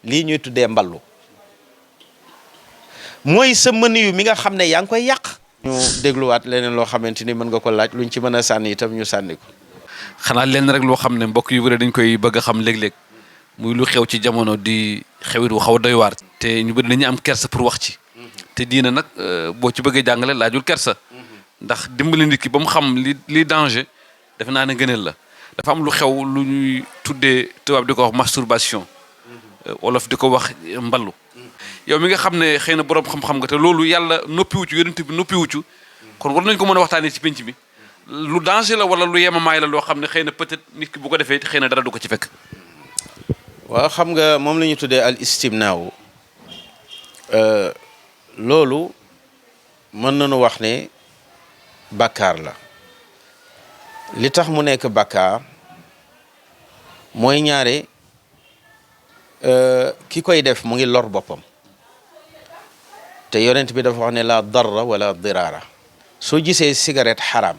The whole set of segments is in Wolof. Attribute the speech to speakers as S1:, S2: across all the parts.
S1: lii ñuy tuddee mballu mooy sa mëni yu mi nga xam ne yaa ngi koy yàq. ñu dégluwaat leneen loo xamante ni mën nga ko laaj luñ ci mën a sànni itam ñu sànni ko.
S2: xanaa lenn rek loo xam ne mbokk yu bëri dañ koy bëgg a xam léeg-léeg muy lu xew ci jamono di xewit wu xaw a doy waar. te ñu bëri dañuy am kersa pour wax ci. te diina nag boo ci bëggee jàngale laajul kersa. ndax dimbali nit ki ba mu xam li danger defe naa ne gëneel la. dafa am lu xew lu ñuy tuddee tubaab di ko wax masturbation. wolof di ko wax mballu. yow mi nga xam ne xëy na borom xam-xam nga te loolu yàlla noppiwu ci yonent bi noppiwu ci kon war nañ ko mën a waxtaanee ci penc bi lu danger la wala lu yemamaay la loo xam ne xëy na peut-être nit ki bu ko defee xëy na dara du ko ci fekk.
S1: waaw xam nga moom la ñu tuddee al istimnaaw loolu mën nañu wax ne bàkkaar la li tax mu nekk bàkkaar mooy ñaare ki koy def mu ngi lor boppam te yonent bi dafa wax ne la darra wala diraara soo gisee cigarette xaraam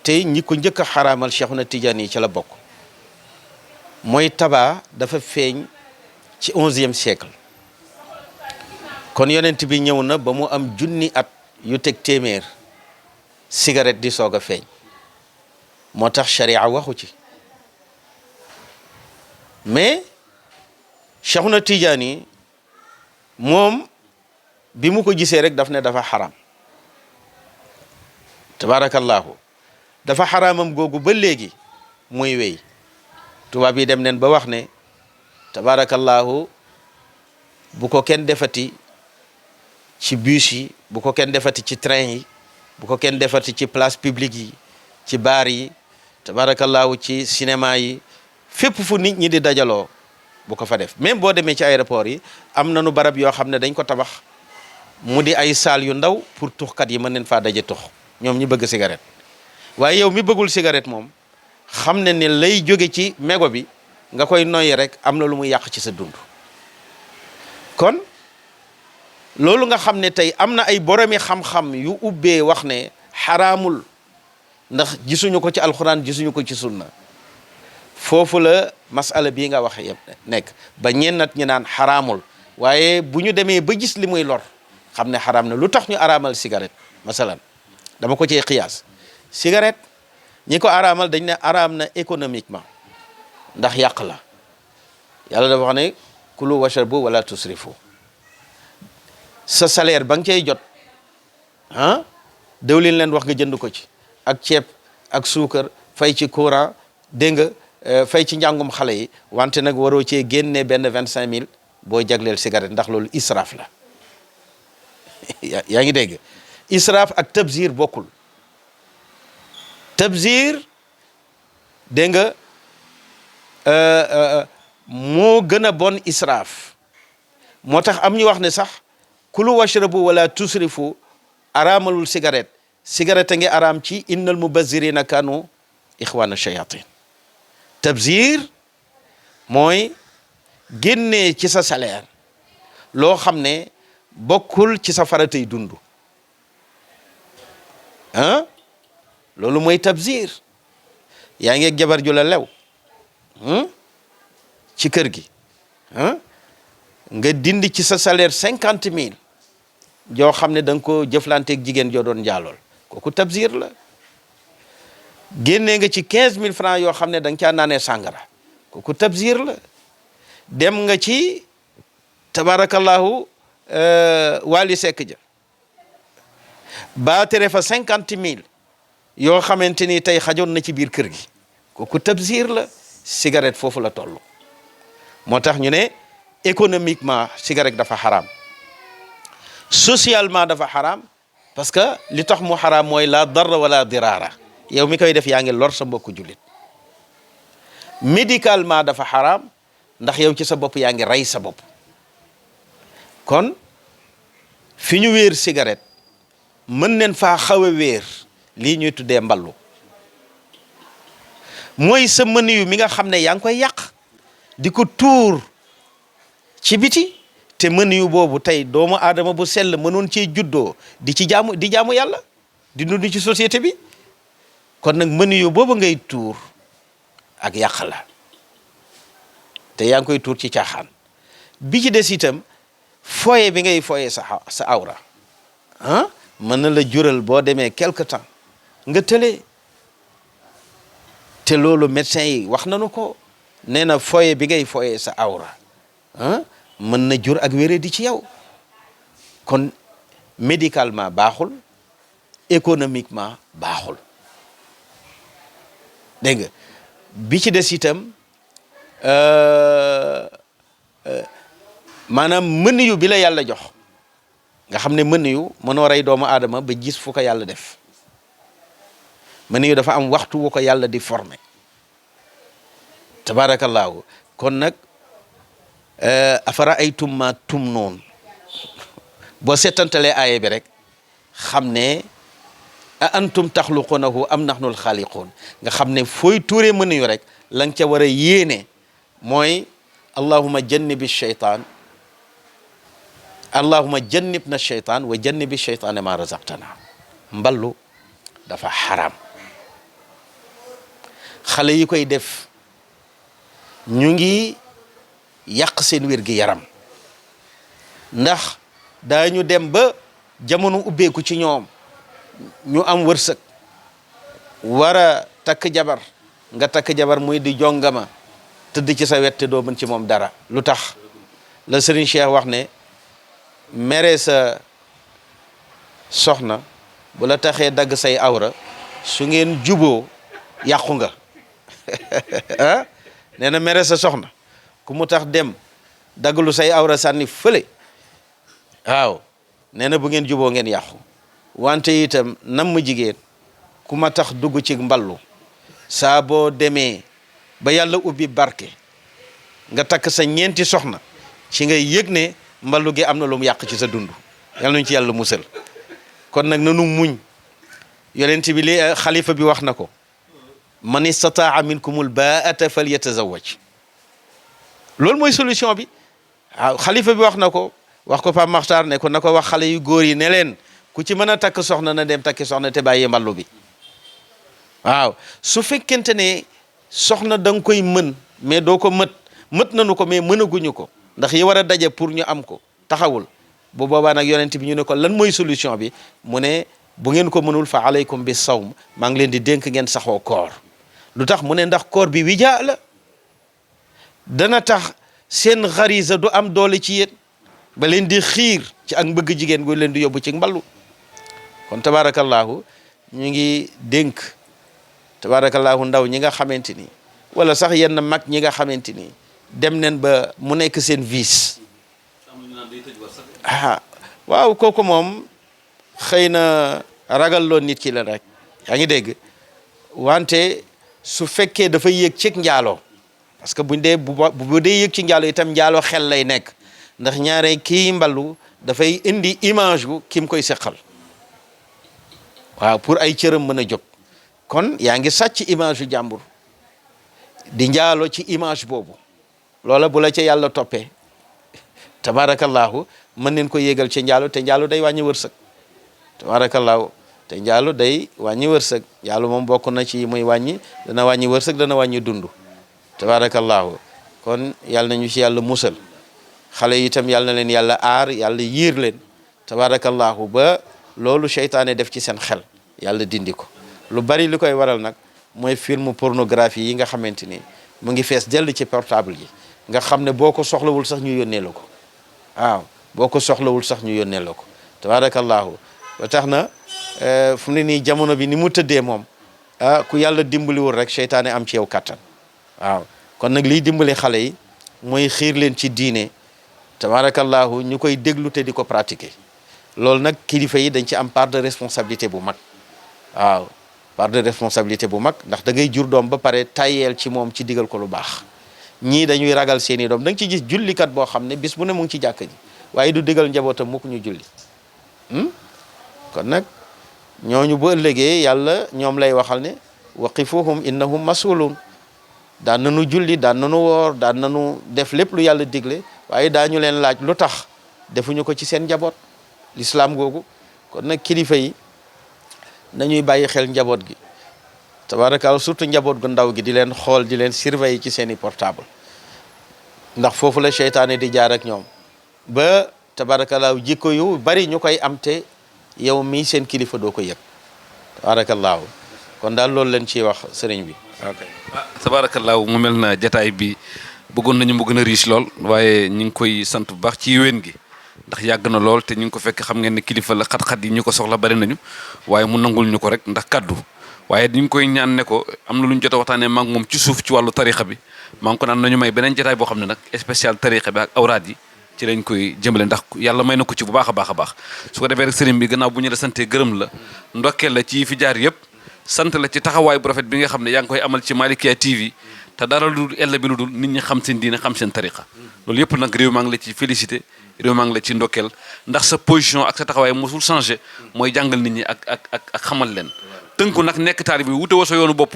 S1: te ñi ko njëkk a xaraamal Cheikhuna Tidiane yi ci la bokk mooy tabac dafa feeñ ci 11e siècle kon yonent bi ñëw na ba mu am junni at yu teg téeméer cigarette di soog a feeñ moo tax sharia waxu ci mais Cheikhuna Tidiane yi moom bi mu ko gisee rek daf ne dafa xaram tabarakallahu dafa xaraamam googu ba léegi muy wéy tubaab yi dem neen ba wax ne tabarakallahu bu ko kenn defati ci bus yi bu ko kenn defati ci train yi bu ko kenn defati ci place publique yi ci baar yi tabarakallahu ci cinéma yi fépp fu nit ñi di dajaloo bu ko fa def même boo demee ci aéroport yi am nañu barab yoo xam ne dañ ko tabax mu di ay salle yu ndaw pour tuxkat yi mën neen faa daje tux ñoom ñi bëgg cigarette waaye yow mi bëggul cigarette moom xam ne ne lay jóge ci mégo bi nga koy noyyi rek am na lu muy yàq ci sa dund kon loolu nga xam ne tey am na ay boromi xam-xam yu ubbee wax ne xaraamul ndax gisuñu ko ci alxuraan gisuñu ko ci sunna foofu la masala bii nga wax yëpp nekk ba ñennat ñi naan xaraamul waaye bu ñu demee ba gis li muy lor xam ne xaraam na lu tax ñu araamal cigarette masalan dama ko cee xiyaas cigarette ñi ko araamal dañ ne araam na économiquement ndax yàq la yàlla dafa wax ne kulu washrabu wala tusrifu sa salaire ba nga cay jot ah dëwlin leen wax nga jënd ko ci ak ceeb ak suukar fay ci courant dégg nga fay ci njàngum xale yi wante nag waroo cee génne benn 25000 boo jagleel cigarette ndax loolu israaf la yaa ngi dégg israaf ak tabzir bokkul tabzir dégg nga moo gën a bon israaf moo tax am ñu wax ne sax kulu washrabu wala tusrifu araamalul cigarette a ngi araam ci innal mubazzirina kanu ixwana shayatin tabzir mooy génnee ci sa salaire loo xam ne bokkul ci sa faratay dund ah loolu mooy tabzir yaa ngi jabar ju la lew ci kër gi nga dindi ci sa salaire 50000 joo xam ne da nga ko jëflanteeg jigéen joo doon njaalool kooku tabzir la génnee nga ci 15000 francs yoo xam ne da nga caa naanee sàngara kooku tabzir la dem nga ci tabarakallahu Wally Seck ja baatere fa 50000 yoo xamante ni tey xajoon na ci biir kër gi kooku tabzir la cigarette foofu la toll moo tax ñu ne économiquement cigarette dafa xaraam socialement dafa xaraam parce que li tax mu xaraam mooy la darra wala diraara yow mi koy def yaa ngi lor sa mbokku jullit médicalement dafa xaraam ndax yow ci sa bopp yaa ngi rey sa bopp kon fi ñu wéer cigarette mën neen faa xaw a wéer lii ñuy tuddee mballu mooy sa mëni yu mi nga xam ne yaa ngi koy yàq di ko tuur ci biti te mëni yu boobu tey doomu aadama bu sell mënoon cee juddoo di jaamu yàlla di dund ci société bi kon nag mëni yu boobu ngay tuur ak yàq la te yaa ngi koy tuur ci caaxaan. bi ci des itam foye bi ngay foye sa awra mën na la jural boo demee quelque temps nga tëlee te loolu médecin yi wax nañu ko nee na foye bi ngay foye sa awra mën na jur ak wéré di ci yow kon médicalement baaxul économiquement baaxul dégg nga bi ci des itam maanaam mën yu bi la yàlla jox nga xam ne mën yu mënoo rey doomu aadama ba gis fu ko yàlla def mën yu dafa am waxtu wu ko yàlla di formé tabaarakallaahu kon nag afara ay tumma tum noonu boo settantalee aaye bi rek xam ne a antum taxluqunahu am naxnul xaaliquun nga xam ne fooy tuuree mën yu rek la nga ca war a yéene mooy allahuma jannibi sheytaan allahuma jannibna sheytaan wa jannibi sheytaane ma razaqtana mballu dafa xaram xale yi koy def ñu ngi yàq seen wér gi yaram ndax daañu dem ba jamono ubbeeku ci ñoom ñu am wërsëg war a takk jabar nga takk jabar muy di jongama tëdd ci sa wet te doo mën ci moom dara lu tax la Serigne Cheikh wax ne mere sa soxna bu la taxee dagg say awra su ngeen juboo yàqu nga ah nee na mere sa soxna ku mu tax dem dagglu say awra sànni fële waaw nee na bu ngeen juboo ngeen yàqu wante itam nam ma jigéen ku ma tax dugg ci mballu saa boo demee ba yàlla ubbi barke nga takk sa ñeenti soxna ci ngay yëg ne mballu gi am na lu mu yàq ci sa dund yàlla nañu ci yàlla musal kon nag nanu muñ yonent bi li xalifa bi wax na ko man istataa minkumul baata falyatazawaj loolu mooy solution bi waaw xalifa bi wax na ko wax ko Pape Makhtar ne ko na ko wax xale yu góor yi ne leen ku ci mën a takk soxna na dem takki soxna te bàyyi mballu bi waaw su fekkente ne soxna da nga koy mën mais doo ko mët nañu ko mais mënaguñu ko ndax yi war a daje pour ñu am ko taxawul bu boobaa nag yonent bi ñu ne ko lan mooy solution bi mu ne bu ngeen ko mënul fa alaykum bi sawm maa ngi leen di dénk ngeen saxoo koor lu tax mu ne ndax koor bi wijaa la dana tax seen xarisa du am doole ci yéen ba leen di xiir ci ak mbëgg jigéen gu leen di yóbbu ci mballu kon tabarakallahu ñu ngi dénk tabarakallahu ndaw ñi nga xamante ni wala sax yenn mag ñi nga xamante ni dem neen ba mu nekk seen vice waaw kooku moom xëy na ragal loo nit ki la rek yaa ngi dégg wante su fekkee dafa yéeg ci njaaloo parce que buñ dee bu dee yéeg ci njaaloo itam njaaloo xel lay nekk ndax ñaare kii mballu dafay indi image bu ki mu koy seqal waaw pour ay cëram mën a jóg kon yaa ngi sàcc image yu jàmbur di njaaloo ci image boobu loola bu la ca yàlla toppee tabarakallahu mën neen ko yéegal ci njaalo te njaalo day wàññi wërsëg tabarakallahu te njaalo day wàññi wërsëg njaalo moom bokk na ci muy wàññi dana wàññi wërsëg dana wàññi dund tabarakallahu kon yàlla nañu ci yàlla musal xale yi itam yàlla na leen yàlla aar yàlla yiir leen tabarakallahu ba loolu seytaane def ci seen xel yàlla dindi ko lu bari li koy waral nag mooy film pornographie yi nga xamante ni mu ngi fees dell ci portable yi nga xam ne boo ko soxlawul sax ñu yónnee la ko waaw boo ko soxlawul sax ñu yónnee la ko tabarakallahu ba tax na fu mu ne nii jamono bi ni mu tëddee moom ku yàlla dimbaliwul rek seytaane am ci yow kattan waaw kon nag liy dimbali xale yi mooy xiir leen ci diine tabarakallahu ñu koy déglu te di ko pratiquer loolu nag kilifa yi dañ ci am part de responsabilité bu mag waaw part de responsabilité bu mag ndax da ngay jur doom ba pare tayeel ci moom ci digal ko lu baax ñii dañuy ragal seeni doom da nga ci gis jullikat boo xam ne bis bu ne mu ngi ci jàkk ji waaye du digal njabootam mukk ñu julli kon nag ñooñu bu ëllëgee yàlla ñoom lay waxal ne waqifuhum innahum mas'ulun daan nañu julli daan nañu woor daan nañu def lépp lu yàlla digle waaye daañu leen laaj lu tax defuñu ko ci seen njaboot l'islam googu kon nag kilifa yi nañuy bàyyi xel njaboot gi tabaarakallaah surtout njaboot gu ndaw gi di leen xool di leen surveiller ci seeni portable ndax foofu la seytaane di jaar ak ñoom ba tabaarakallaahu jikko yu bari ñu koy am te yow mii seen kilifa doo ko yëg tabaarakallaahu kon daal loolu leen ciy wax sëriñ bi. ok
S2: tabaarakallaahu mu mel na jataay bi bëggoon nañu mu gën a riche lool waaye ñu ngi koy sant bu baax ci wéen gi ndax yàgg na lool te ñu ngi ko fekk xam ngeen ne kilifa la xat-xat yi ñu ko soxla bari nañu waaye mu nangul ñu ko rek ndax kaddu waaye ñu ngi koy ñaan ne ko am na lu ñu jot a waxtaanee maa ngi moom ci suuf ci wàllu tarixa bi maa ngi ko naan nañu may beneen jotaay boo xam ne nag spécial tarixa bi ak awraad yi ci lañ koy jëmale ndax yàlla may na ko ci bu baax a baax a baax su ko defee rek sëriñ bi gannaaw bu ñu la santee gërëm la ndokkeel la ci fi jaar yëpp sant la ci taxawaay bu rafet bi nga xam ne yaa ngi koy amal ci Malikia TV te dara lu dul ella bi lu dul nit ñi xam seen diine xam seen tarixa loolu yëpp nag réew maa ngi la ci félicité réew maa ngi la ci ndokkeel ndax sa position ak sa taxawaay mosul changé mooy jàngal nit ñi ak xamal leen tënku nag nekk taalibe bi wutewoo sa yoonu bopp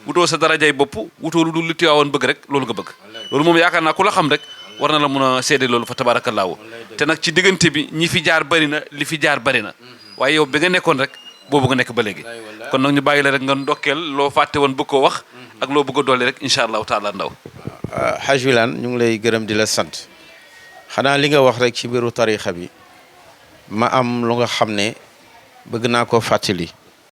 S2: wutewoo sa darajay bopp wutewoo lu dul li Tiwaawoon bëgg rek loolu nga bëgg loolu moom yaakaar naa ku la xam rek war na la mun a seede loolu fa tabaarakallaahu te nag ci diggante bi ñi fi jaar bari na li fi jaar bari na waaye yow bi nga nekkoon rek boobu nga nekk ba léegi kon nag ñu bàyyi la rek nga ndokkeel loo fàtte woon bëgg koo wax ak loo bëgg a dolli rek incha allahu taala ndaw.
S1: Haj Wilane ñu ngi lay gërëm di la sant xanaa li nga wax rek ci mbiru tarixa bi ma am lu nga xam ne bëgg naa koo fàttali